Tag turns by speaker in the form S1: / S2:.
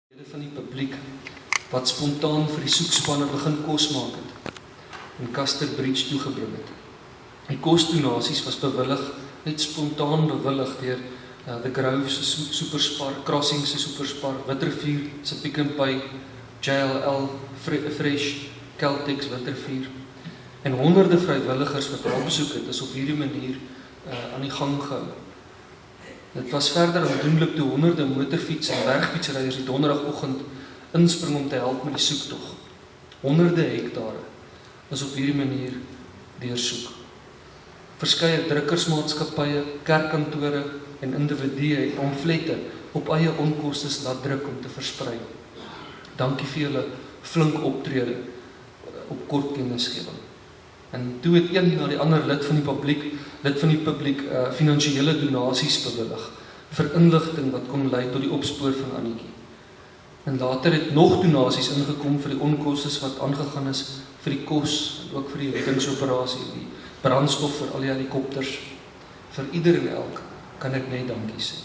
S1: Van die publiek wat spontaan vir die soekspanne begin kos maak het en Custer Bridge toegebring het. Die kosdonasies was bewillig, net spontaan bewillig deur The Grove se superspar, Crossing se superspar, Witrifuur se Pick n Pay, JLL, Fresh, Celtics, Witrifuur en honderde vrywilligers wat hulp besoek het, is op hierdie manier aan die gang gehou. Dit was verder aandoenlik toe honderde motorfiets en bergfietsryers die donderdagoggend inspring om te help met die soektog. Honderde hektare is op hierdie manier deursoek. Verskeie drukkersmaatskappye, kerkkantore en individue het pamflette op eie onkostes laat druk om te versprei. Dankie vir julle flink optrede op kort kennisgewing. En toe het een na die ander lid van die publiek finansiële donasies bewillig vir inligting wat kon lei tot die opspoor van Annetjie. En later het nog donasies ingekom vir die onkostes wat aangegaan is vir die kos en ook vir die reddingsoperasie, die brandstof vir al die helikopters. Vir ieder en elk kan ek net dankie sê.